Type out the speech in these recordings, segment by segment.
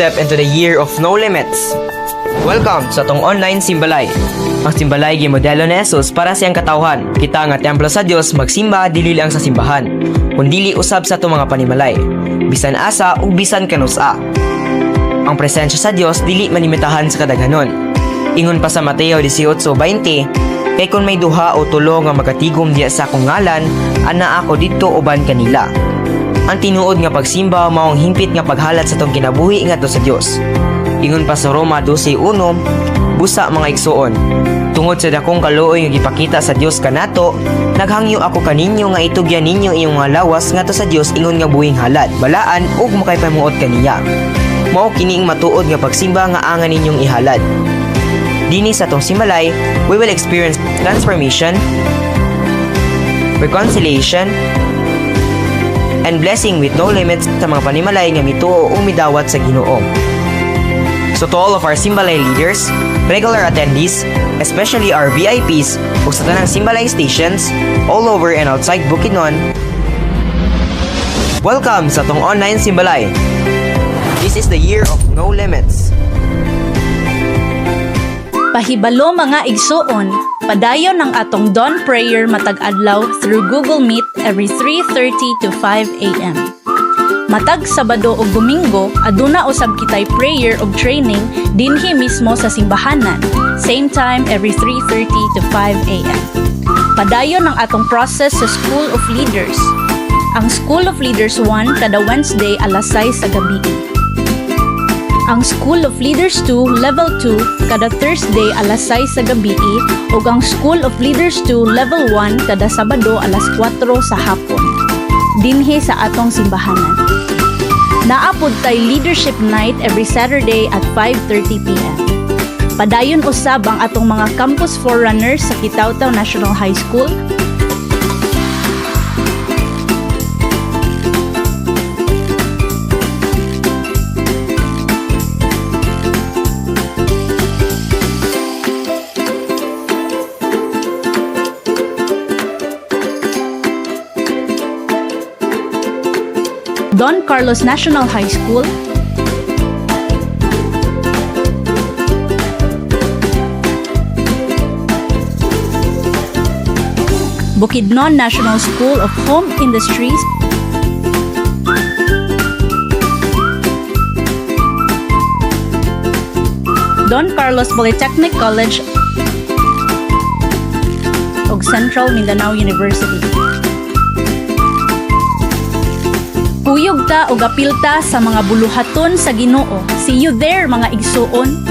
step into the year of no limits. Welcome sa tong online simbalay. Ang simbalay gimodelo ni Jesus para siyang katawhan. Kita nga templo sa Dios magsimba dili lang sa simbahan, kundi usab sa tong mga panimalay. Bisan asa ug bisan kanusa. Ang presensya sa Dios dili manimitahan sa kadaghanon. Ingon pa sa Mateo 18:20, kay kung may duha o tulo nga magatigom diya sa akong ngalan, ana ako didto uban kanila. Ang tinuod nga pagsimba maong himpit nga paghalat sa tong kinabuhi ngadto sa Dios. Ingon pa sa Roma 12:1, busa mga igsuon, tungod sa dakong kaluoy nga gipakita sa Dios kanato, naghangyo ako kaninyo nga itugyan ninyo iyong mga lawas ngadto sa Dios ingon nga buhing halad, balaan ug makaypamuot kaniya. Mao kining matuod nga pagsimba nga angan ninyong ihalad. Dini sa tong simbalay, we will experience transformation, reconciliation, and blessing with no limits sa mga panimalay nga mituo o midawat sa Ginoo. So to all of our simbalay leaders, regular attendees, especially our VIPs ug sa tanang simbalay stations all over and outside Bukidnon, welcome sa tong online simbalay. This is the year of no limits. Pahibalo mga igsuon, padayon ang atong dawn prayer matag adlaw through Google Meet every 3:30 to 5 a.m. Matag Sabado ug Domingo, aduna usab kitay prayer ug training dinhi mismo sa simbahanan, same time every 3:30 to 5 a.m. Padayon ang atong process sa School of Leaders. Ang School of Leaders 1 kada Wednesday alas 6 sa gabi. Ang School of Leaders 2 Level 2 kada Thursday alas 6 sa gabi ug ang School of Leaders 2 Level 1 kada Sabado alas 4 sa hapon dinhi sa atong simbahanan. Naapod tay Leadership Night every Saturday at 5:30 p.m. Padayon usab ang atong mga campus forerunners sa Kitaw-Taw National High School, Don Carlos National High School, Bukidnon National School of Home Industries, Don Carlos Polytechnic College, ug Central Mindanao University. Uyog ta o gapil ta sa mga buluhaton sa Ginoo. See you there mga igsuon.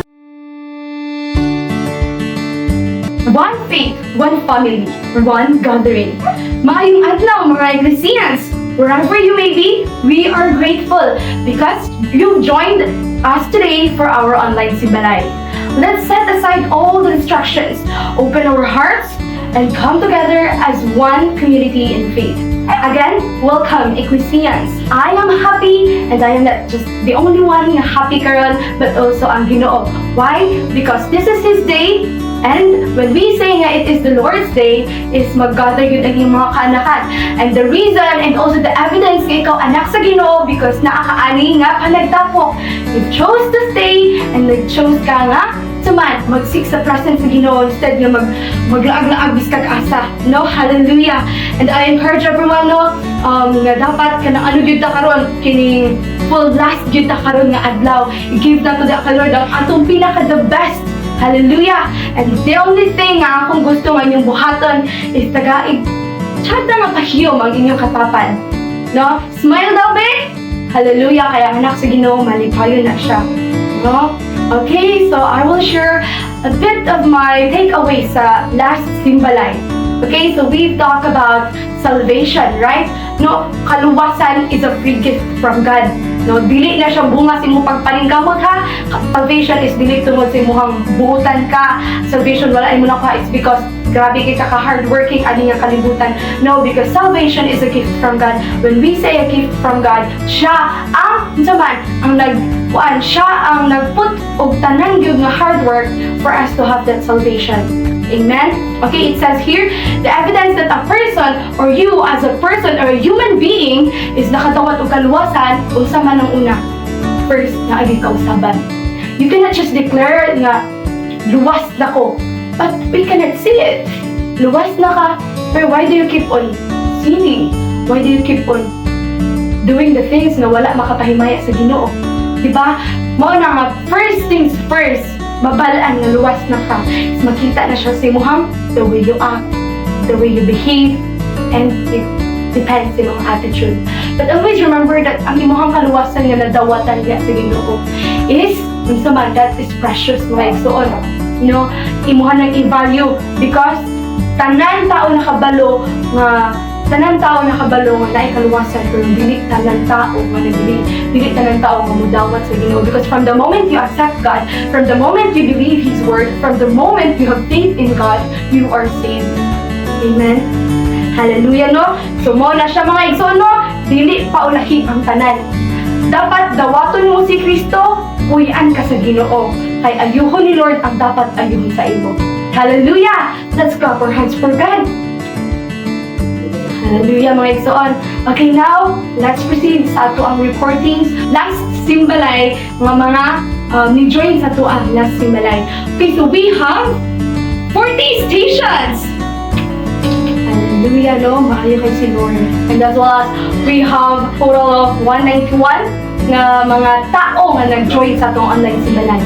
One faith, one family, one gathering. Maayong adlaw mga Iglesians. Wherever you may be, we are grateful because you joined us today for our online simbalay. Let's set aside all the distractions, open our hearts, and come together as one community in faith. Again, welcome Ecclesians. I am happy, and I am not just the only one happy karon, but also ang Ginoo. Why? Because this is His day, and when we say nga it is the Lord's day, is mag-gather yun ang iyong mga kaanakan. And the reason and also the evidence nga ikaw anak sa Ginoo, because naakaani nga panagtapok. You chose to stay, and nag-chose ka nga man mag-seek sa presence sa Ginoo instead nga maglaag-laag biskag asa. No, hallelujah. And I encourage everyone no nga dapat kana ano gyud ta karon kining full blast gyud ta karon nga adlaw. Give na to the Lord ang atong pinaka the best. Hallelujah. And the only thing nga akong gusto nga inyong buhaton is tagaig chat nga pahiyom ang inyong katapan. No? Smile daw be. Hallelujah. Kaya anak sa Ginoo malipayon na siya. No? Okay, so I will share a bit of my takeaway sa last simbalay. Okay, so we've talked about salvation, right? No, kaluwasan is a free gift from God. No, dili na siya bunga sa imong pagpaningkamot ha. Salvation is dili tungod sa imong buutan ka. Salvation wala imo nakuha, it's because grabe kay ka hardworking ani nga kalibutan. No, because salvation is a gift from God. When we say a gift from God, siya ang nagput og tanan gyud nga hard work for us to have that salvation. Amen? Okay, it says here, the evidence that a person or you as a person or a human being is nakatawat og kaluwasan unsa man ang una. first na aging kausaban. You cannot just declare nga luwas na ko, but we cannot see it. Luwas na ka, pero why do you keep on sinning? Why do you keep on doing the things na wala makapahimaya sa Ginoo? Diba? Mao na nga, first things first, babalaan na luwas na ka. Makita na siya sa imuhang the way you act, the way you behave, and it depends sa imong attitude. But always remember that ang imuhang kaluwasan nga nadawatan niya sa Ginoo is, minsan man, that is precious mga igsoon. You know, imuha nang i-value because tanan tao nakabalo nga naay kaluwasan pero dili tanan tao nga dili tanan tao nga mudawat sa Ginoo, because from the moment you accept God, from the moment you believe His word, from the moment you have faith in God, you are saved. Amen. Hallelujah, no? So mo na siya mga igsoon, no? Dili paulahi ang tanan. Dapat dawaton mo si Kristo, puy-an ka sa Ginoo. Kay ayuhon ni Lord ang dapat ayuhon sa imo. Hallelujah! Let's clap our hands for God. Hallelujah mga igsoon. Okay, now, let's proceed sa ato ang reportings. Last Simbalay, mga ni-join sa ato ang last Simbalay. Okay, so we have 40 stations! Hallelujah, no? Maayo kay si Lord. And as well as, we have total of 191 na mga tao nga nag-join sa atong online Simbalay.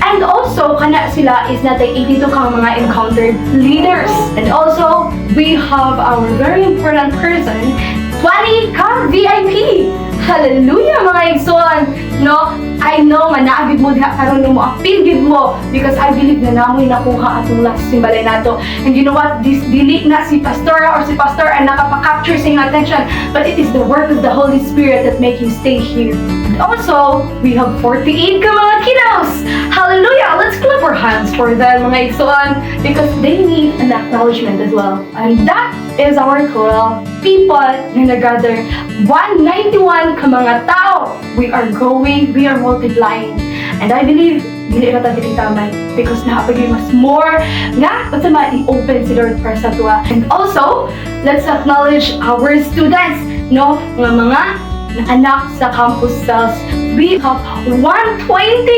And also, kana sila is natay 82 kang mga encountered leaders. And also, we have our very important person, 20 kang VIP. Hallelujah mga igsoon. No, I know nga naagid mo diha karon mo appeal gid mo because I believe na namoy nakuha atong last Simbalay nato. And you know what? This dili na si pastora or si pastor ang nakapa-capture sa iyong attention, but it is the work of the Holy Spirit that make you stay here. And also, we have 48 ka mga kiddos. Hallelujah! Let's clap our hands for them mga igsoon because they need an acknowledgement as well. And that is our total people na nag-gather. 191 ka mga tao. We are growing, we are multiplying. And I believe, dili na tayo tamay because nakapagay mas more nga unsa man i-open si Lord para sa tuwa. And also, let's acknowledge our students, no? Mga anak sa campus cells. We have 120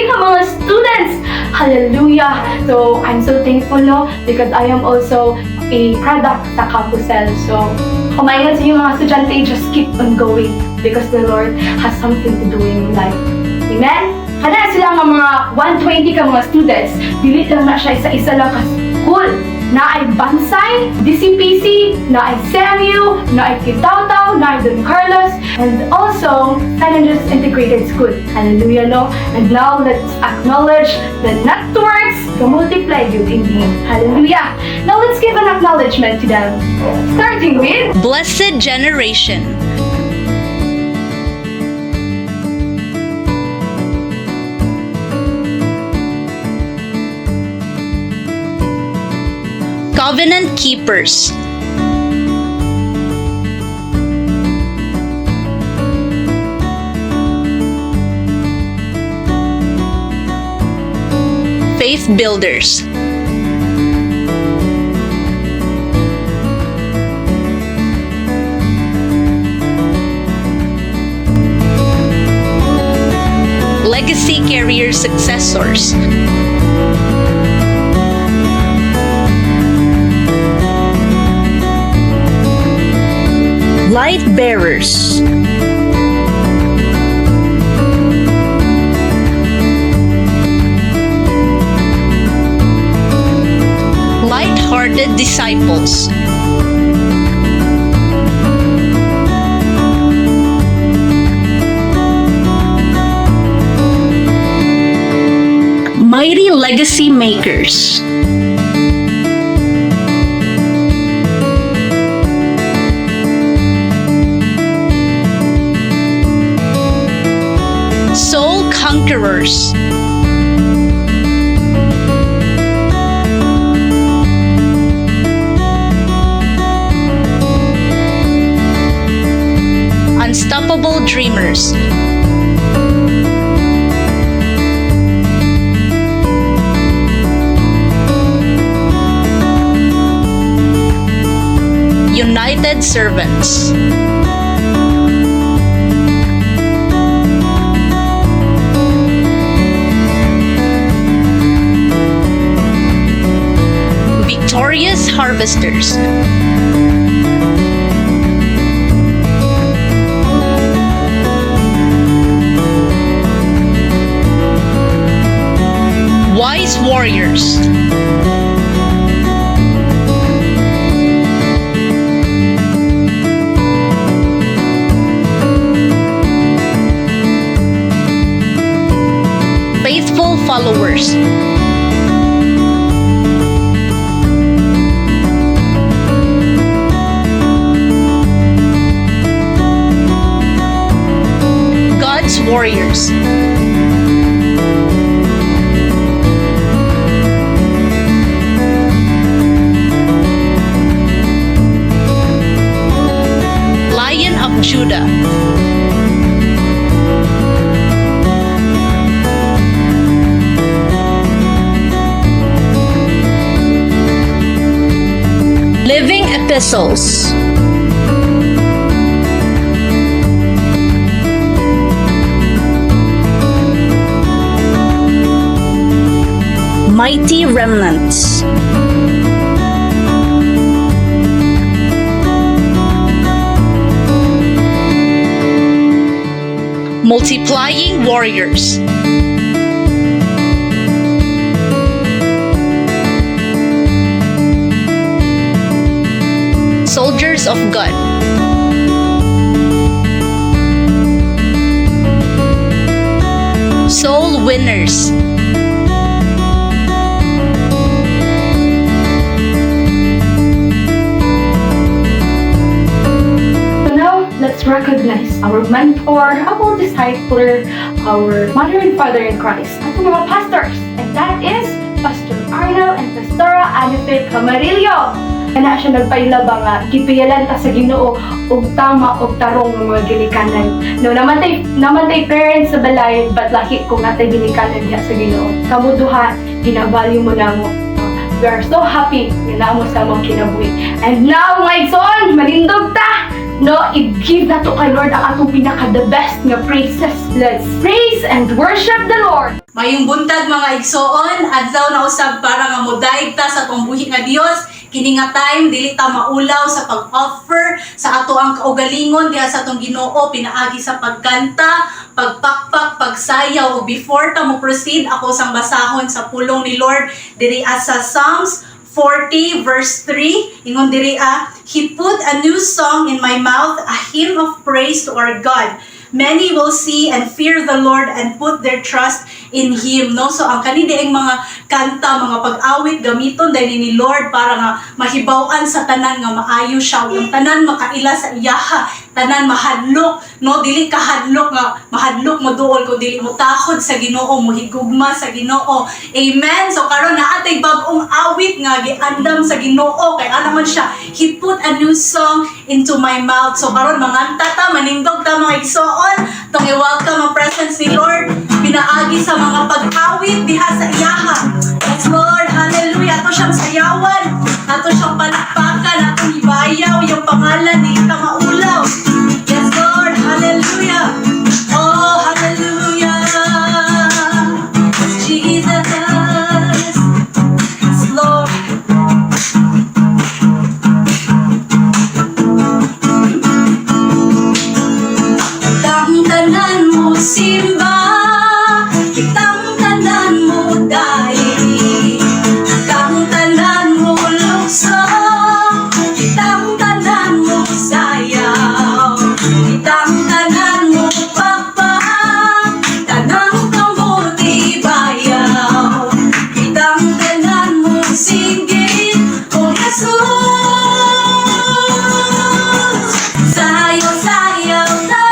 ka mga students. Hallelujah! So, I'm so thankful, no? Because I am also a product sa campus cells. So, kumaingan sa inyo mga estudyante, just keep on going because the Lord has something to do in your life. Amen? Kada sila nga mga 120 ka mga students, dili lang na siya isa-isa lang ka school. Na ay Bansay, DCPC, na ay SEMU, na ay Kitaw-Taw, na ay Don Carlos, and also San Andres Integrated School. Hallelujah, no? And now, let's acknowledge the networks to multiply you indeed. Hallelujah! Now, let's give an acknowledgement to them. Starting with Blessed Generation. Covenant Keepers. Faith Builders. Legacy Carrier Successors. Light Bearers. Light-hearted Disciples. Mighty Legacy Makers. Soul Conquerors. Unstoppable Dreamers. United Servants. sisters. Wise warriors. Faithful followers. God's warriors. Lion of Judah. Living epistles. Mighty remnants. Multiplying warriors. Soldiers of God. Soul winners. So now, let's recognize our mentor, our discipler, our mother and father in Christ, at mga pastors. And that is Pastor Arnel and Pastora Anipit Camarillo. Kana siya nagpailaba nga gipiyalan ta sa Ginoo og tama og tarong nga mga ginikanan. No namatay parents sa balay but laki ko natay ginikanan diha sa Ginoo. Kamo duha ginavalue mo namo. We are so happy nga namo sa among kinabuhi. And now my son, malindog ta. No, i-give na to kay Lord ang atong pinaka the best nga praises. Let's praise and worship the Lord. Mayong buntag mga igsoon, adlaw na usab para nga modaig ta sa atong buhi nga Dios. Kini nga time dili ta maulaw sa pag-offer sa ato ang kaugalingon diha sa atong Ginoo pinaagi sa pagkanta, pagpakpak, pagsayaw. O before ta mo proceed, ako sang basahon sa pulong ni Lord diri sa Psalms 40 verse 3, ingon diri He put a new song in my mouth, a hymn of praise to our God. Many will see and fear the Lord and put their trust in Him. No? So ang kanidieng mga kanta, mga pag-awit, gamiton dahil ni Lord para nga mahibawan sa tanan nga maayo siya. Yung tanan makaila sa iyaha, tanan mahadlok, no? Dili ka hadlok nga mahadlok mo duol kung dili mo takod sa Ginoo, mo higugma sa Ginoo. Amen. So karon na atay bag-ong awit nga giandam sa Ginoo kay ana man siya. He put a new song into my mouth. So karon manganta ta, manindog ta mga igsoon. Tong i-welcome ang presence ni Lord. Pinaagi sa mga pag-awit diha sa iyaha. Yes Lord, hallelujah. Ato siyang sayawan, ato siyang palakpakan, atong ibayaw yung pangalan ni ka maulaw. Yes Lord, hallelujah. Oh, hallelujah. Jesus. Yes Lord. Kitang tanan mo simba, kitang tanan mo dahi, kitang tanan mo lukso, kitang tanan mo sayaw, kitang tanan mo pakpak, tanang kamuti bayaw, kitang tanan mo singgit, o Jesus. Sayaw-sayaw ta,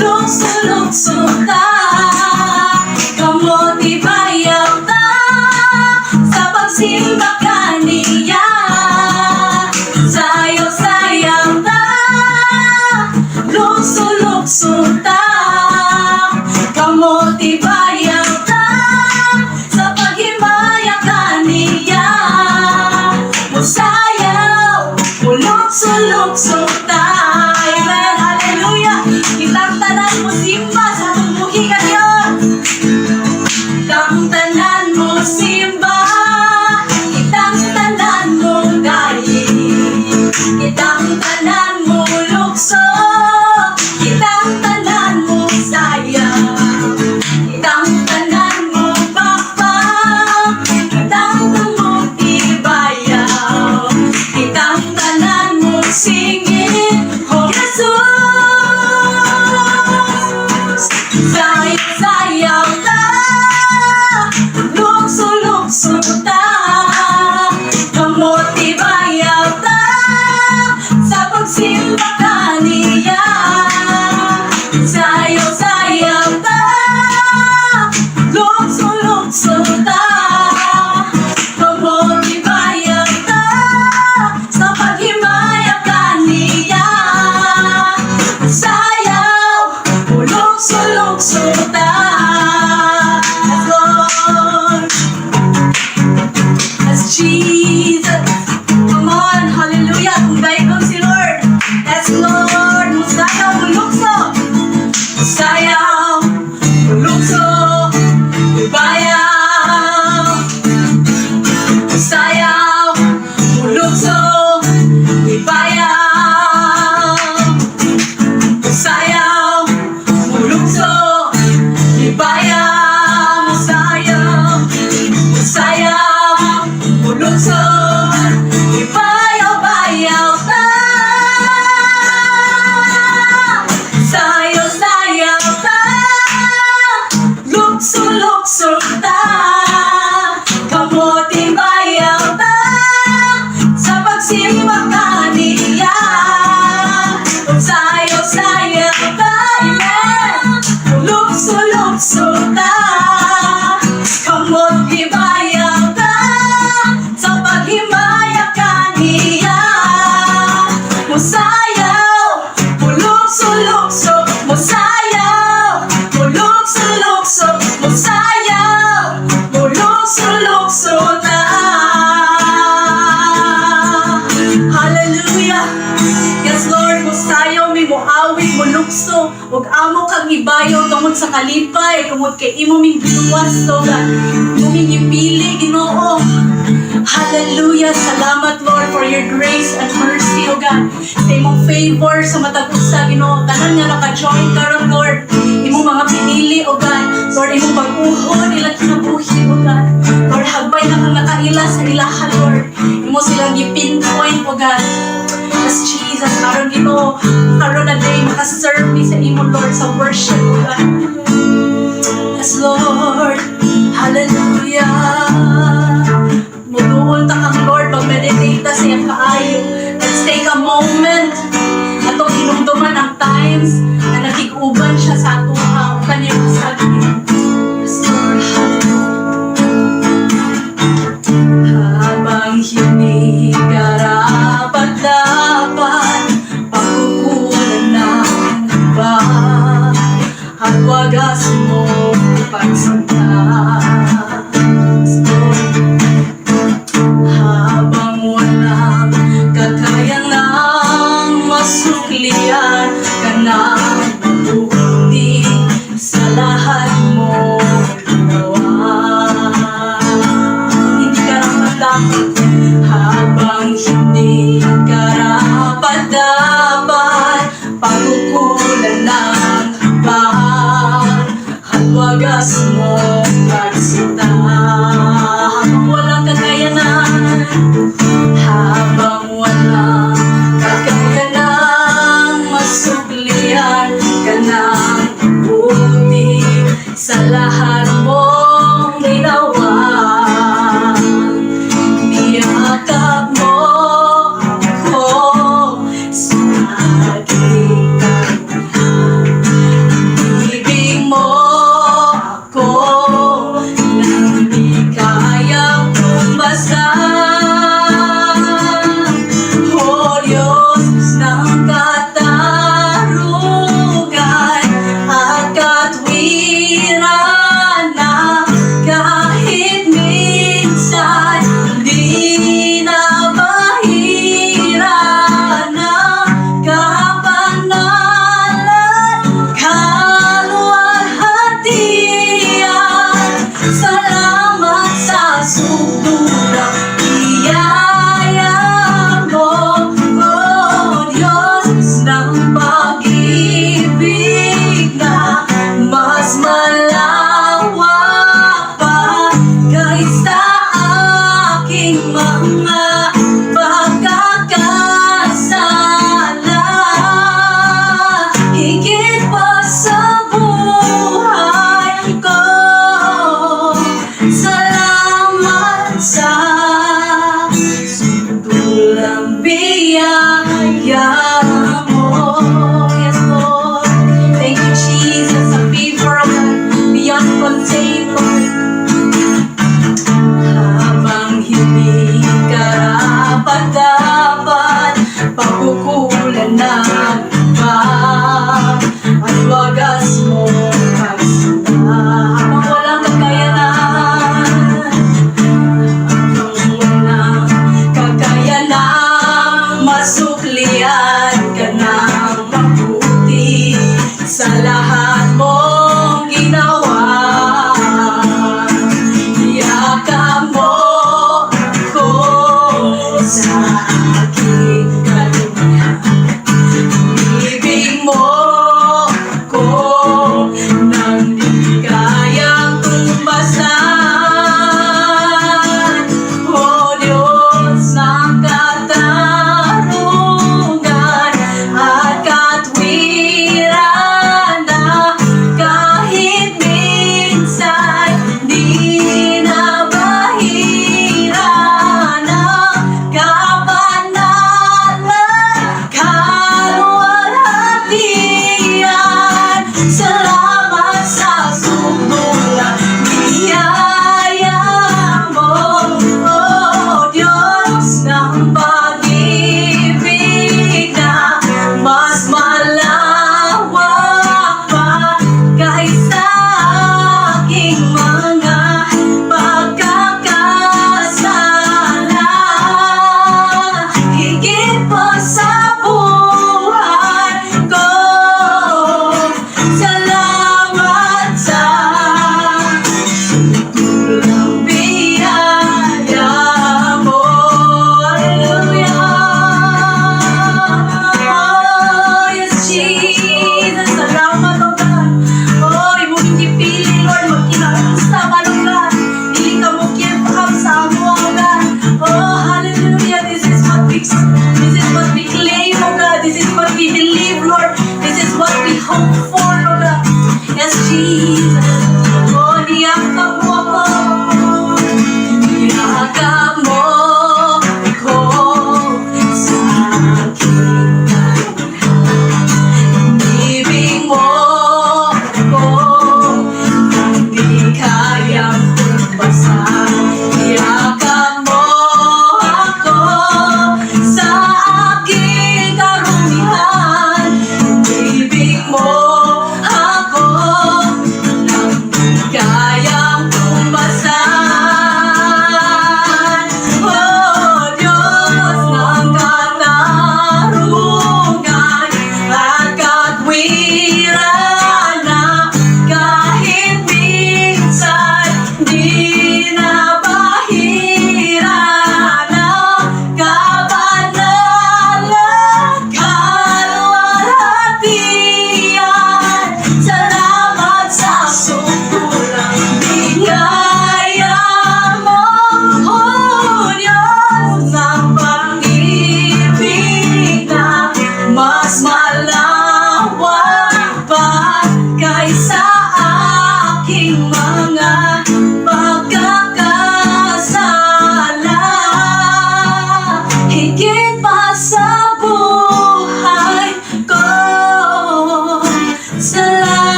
lukso-lukso ta, kamuti bayaw ta, sa pagsimba kaniya. Sayaw-sayaw ta, lukso-lukso ta, kamuti bayaw ta, sa paghimaya kaniya. Musayaw, mulukso-lukso ta. Amen, hallelujah. Kitang tanan mo simba sa atong buhi nga Dios. Kitang tanan mo simba, kitang tanan mo Lukso, bayaw, sayaw, lukso, bayaw, sayaw, lukso, bayaw, sayaw, sayaw, lukso, bayaw, bayaw ta. Sayaw, sayaw ta. Lukso, lukso ta. Kamuting bayaw ta. Sa pagsimba kaniya. Sayaw, sayaw ta. Amen. Lukso, lukso ta. Kamuting bayaw ta. Sa paghimaya kaniya. Musayaw, lukso, lukso, musayaw, lukso, lukso, musayaw, lukso, lukso na. Hallelujah. Yes, Lord, musayaw mi muawit mo lukso ug amo kang ibayo tungod sa kalipay tungod kay imo ming giluwas to God. Imo ming ipili Ginoo. Hallelujah. Salamat, Lord, for your grace and mercy, O God. Sa imong favor sa matag usa, Ginoo. Tanan nga naka-join karon, Lord. Imong mga pinili, O God. Lord, imong pag-uhon ilang kinabuhi, O God. Lord, hagbay na kang nakaila sa ilaha, Lord. Imo silang gi-pinpoint, O God. Yes, Jesus, karon Ginoo. Karon na day makaserve ni sa imo, Lord, sa worship, O God. Yes, Lord. Hallelujah. Muduol ta kang Lord, mag-meditate ta sa iyang kaayo. Let's take a moment atong hinumduman ang times na nakig-uban siya sa atuha o kanyang kasagin. Yes, Lord, hallelujah. Habang hindi karapat-dapat, pagkukulan ng iba, at wagas mo pagsinta. Yes, Lord. Habang walang kakayang nang masuklian ka ng mabuti sa lahat mo ginawa. Hindi karapat-dapat, habang hindi karapat-dapat, pagkukulan ng iba, at wagas mo pagsinta. Habang walang kakayanan, habang walang kakayanang masuklian ka ng mabuti sa lahat mong ginawa. Niyakap mo ako sa aking karuhan. Ibig mo ako nang di kayang tumbasan. O Diyos ng katarugan at katwiran,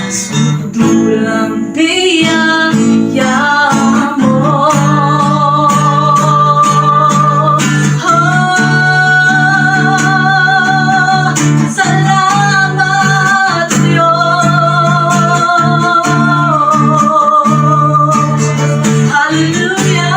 Sudulang biyaya mo. Salamat Diyos. Hallelujah.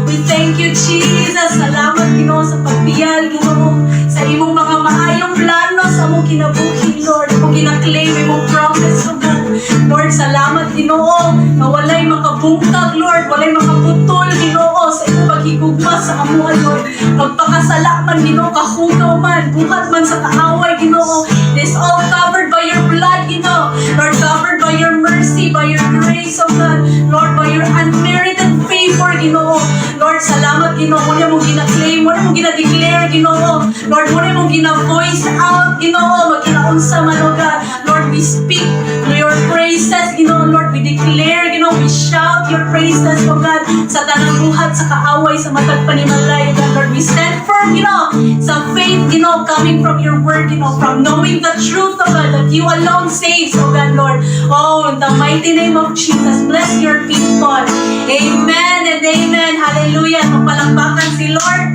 We thank you, Jesus. Salamat, Ginoo, sa pagbiyal, Ginoo, sa imong mga maayong plano sa among kinabuhi, Lord. Among gina-claim imong promise, oh God. Lord, salamat, Ginoo, na walay makabungkag, Lord, walay makaputol, Ginoo, sa imong paghigugma sa amuha, Lord. Magpakasala man, Ginoo, kahugaw man, buhat man sa kaaway, Ginoo. This all covered by your blood, Ginoo. Lord, covered by your mercy, by your grace, oh God. Lord, by your unmerited favor, Ginoo. Lord, salamat, Ginoo. Muna mong gina-claim, muna mong gina-declare, Ginoo. Lord, muna mong gina-voice out, Ginoo. Magkinaunsa man, oh God. Lord, we speak your praises, Ginoo. Lord, we declare, Ginoo. We shout your praises, oh God. Sa tanang buhat, sa kaaway, sa matag panimalay, oh God. Lord, we stand firm, Ginoo. Sa faith, Ginoo, coming from your word, Ginoo. From knowing the truth, oh God, that you alone saves, oh God, Lord. Oh, in the mighty name of Jesus, bless your people. Amen and amen. Hallelujah. Magpalakpakan si Lord.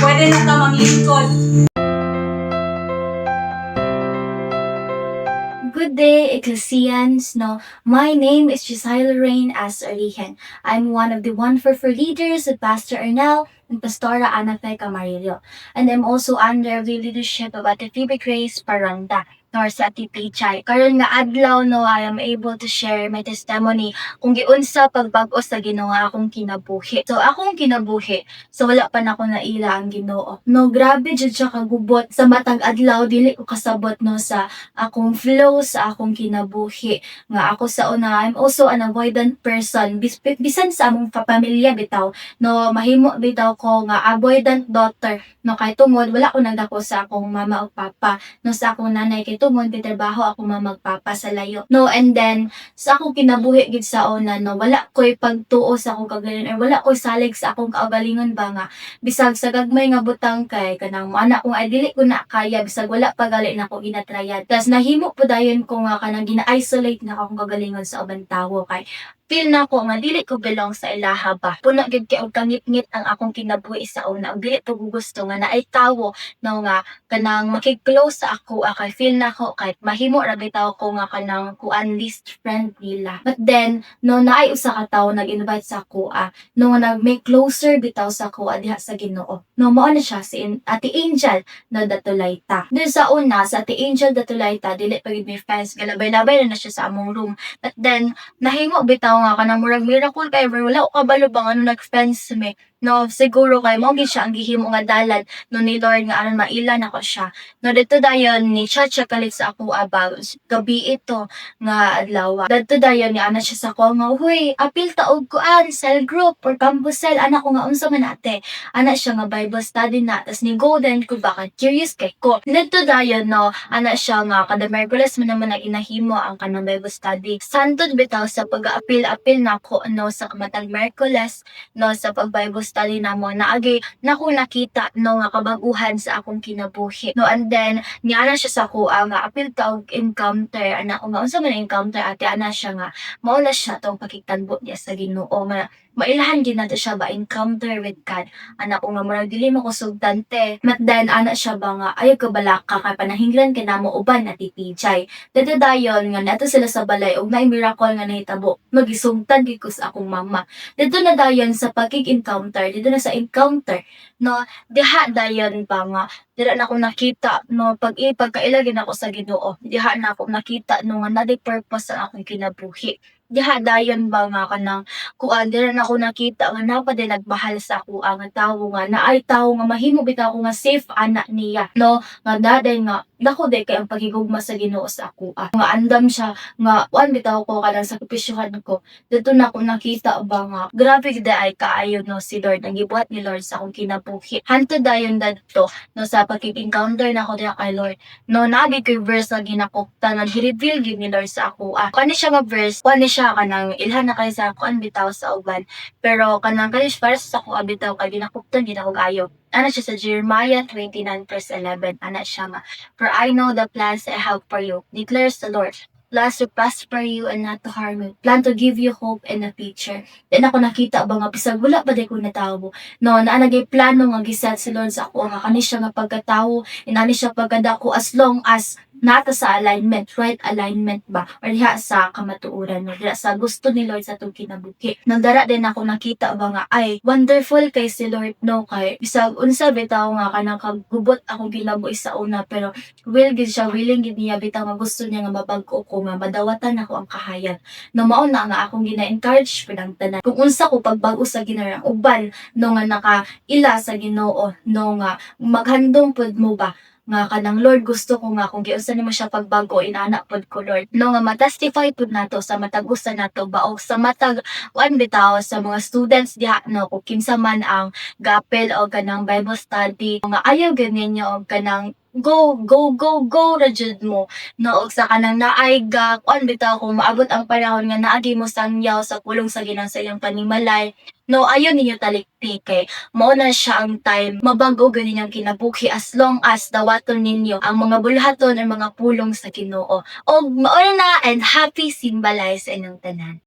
Pwede na ka manglingkod. Good day, Ecclesians. No, my name is Josiah Lorraine as Origen. I'm one of the One for leaders of Pastor Ernel and Pastora Ana Fe Camarillo. And I'm also under the leadership of Ate Phoebe Grace Paranda, nor sa Ate Pichay. Karon nga adlaw, no, I am able to share my testimony kung giunsa pagbag-o sa Ginoo nga akong kinabuhi. So akong kinabuhi, so wala pa na ako naila ang Ginoo. No, grabe jud siya kagubot sa matag adlaw, dili ko kasabot no sa akong flow sa akong kinabuhi. Nga ako sa una, I'm also an avoidant person. Bisan sa among pamilya bitaw, no, mahimo bitaw ko nga avoidant daughter. No, kay tungod wala ko nagdako sa akong mama o papa. No, sa akong nanay kay tungod gitrabaho ako mamagpapa sa layo. No, and then sa akong kinabuhi gid sa una, no, wala ko'y pagtuo sa akong kagalingon, or wala ko'y salig sa akong kaugalingon ba nga bisag sa gagmay nga butang kay kanang ana kung ay dili ko na kaya bisag wala pa gali na ko ginatrayad. Tas nahimo po dayon ko nga kanang gina-isolate na akong kagalingon sa ubang tawo kay feel na ko nga dili ko belong sa ilaha ba. Puno gid kay og kangit-ngit ang akong kinabuhi sa una. Og dili ko gusto nga naay tawo no nga kanang makig-close sa ako kay feel na ko kay mahimo ra bitaw ko nga kanang kuan least friend nila. But then no naay usa ka tawo nag-invite sa ako no nga nag-make closer bitaw sa ako diha sa Ginoo. No mao na siya si Ate Angel na Datulayta. Dun sa una sa Ate Angel Datulayta dili pa gid may fans galabay-labay na siya sa among room. But then nahimo bitaw nga kanang murag miracle kay wala ko kabalo bang ano nag-fence me. No, siguro kay mo gid siya ang gihimo nga dalan no ni Lord nga aron mailan ako siya. No dito dayon ni Chacha kalit sa ako about gabi ito nga adlaw. Dito dayon ni ana siya sa ako nga huy, apil ta og kuan cell group or campus cell ana ko nga unsa man ate. Ana siya nga Bible study na tas ni Golden ko baka curious kay ko. Dito dayon no, ana siya nga kada Miyerkules man naman ginahimo ang kanang Bible study. Santod bitaw sa pag-apil na ko no sa matag Miyerkules no sa pag-Bible study namo naagi nako nakita no nga kabaguhan sa akong kinabuhi. No and then niana siya sa ako nga apil ta og encounter ana ko nga unsa man encounter ate ana siya nga mao na siya tong pakigtanbo niya sa Ginoo nga mailahan gid nato siya ba encounter with God. Ana ko nga murag dili mo ko sugdante. But then ana siya ba nga ayo ko balaka kay panahingran kay namo uban na titijay. Dito dayon nga nato sila sa balay og naay miracle nga nahitabo. Magisugtan gid ko sa akong mama. Dito na dayon sa pagig-encounter, dito na sa encounter no diha dayon pa nga dira na ako nakita no pagkailagin ako sa Ginoo. Diha na ako nakita no nga naday purpose ang akong kinabuhi. Diha dayon ba nga kanang kuan dira na ako nakita nga napad nagbahal sa ako ang tawo nga naay tawo nga mahimo bitaw ko nga safe ana niya no nga daday nga dako day kay ang paghigugma sa Ginoo sa ako nga andam siya nga wan bitaw ko kanang sakripisyohan ko dito na ako nakita ba nga grabe gid ay kaayo no si Lord ang gibuhat ni Lord sa akong kinabuhi. Hantud dayon dadto no sa pagig-encounter na ako diha kay Lord no nabi koy verse nga ginakuptan nga gi-reveal gid ni Lord sa ako kani siya nga verse kani siya kanang ilhan na kay sa kuan bitaw sa uban. Pero kanang kanis para sa ko bitaw kay ginakupton ginahog ayo. Ana siya sa Jeremiah 29 verse 11. Ana siya nga, for I know the plans I have for you, declares the Lord. Plans to prosper you and not to harm you. Plan to give you hope and a future. Then ako nakita ba nga bisag wala ba day ko natawo. No, naanagay plano nga giset si Lord sa ako nga kani siya nga pagkatawo, inani siya pagkadako as long as nata sa alignment, right alignment ba? Or diha sa kamatuuran, no? Diha sa gusto ni Lord sa itong kinabuhi. Nagdara din ako nakita ba nga, ay, wonderful kay si Lord, no? Kay, bisag unsa bitaw nga kanang kagubot akong kinabuhi sa una, pero willing gid niya bitaw nga gusto niya nga mabag-o ko, nga madawatan ako ang kahayan. No, mao na nga akong gina-encourage pinang tanan. Kung unsa ko pagbago sa Ginoo, uban, no nga nakaila sa Ginoo, no nga maghandom pud mo ba nga kanang Lord gusto ko nga kung giunsa nimo siya pagbago inana pod ko Lord, no nga ma-testify pud nato sa matag usa nato ba o sa matag kuan bitaw sa mga students diha, no, kung kinsa man ang gapel o kanang Bible study nga ayaw ganin niyo og kanang go ra jud mo, no, og sa kanang naay ga kuan bitaw kung maabot ang panahon nga naagi mo sangyaw sa pulong sa Ginoo sa iyang panimalay, no, ayon ninyo taliktik kay mao na siya ang time mabago gani ang kinabuhi as long as dawaton ninyo ang mga bulhaton ang mga pulong sa Ginoo. Og mao na and happy Simbalay sa inyong tanan.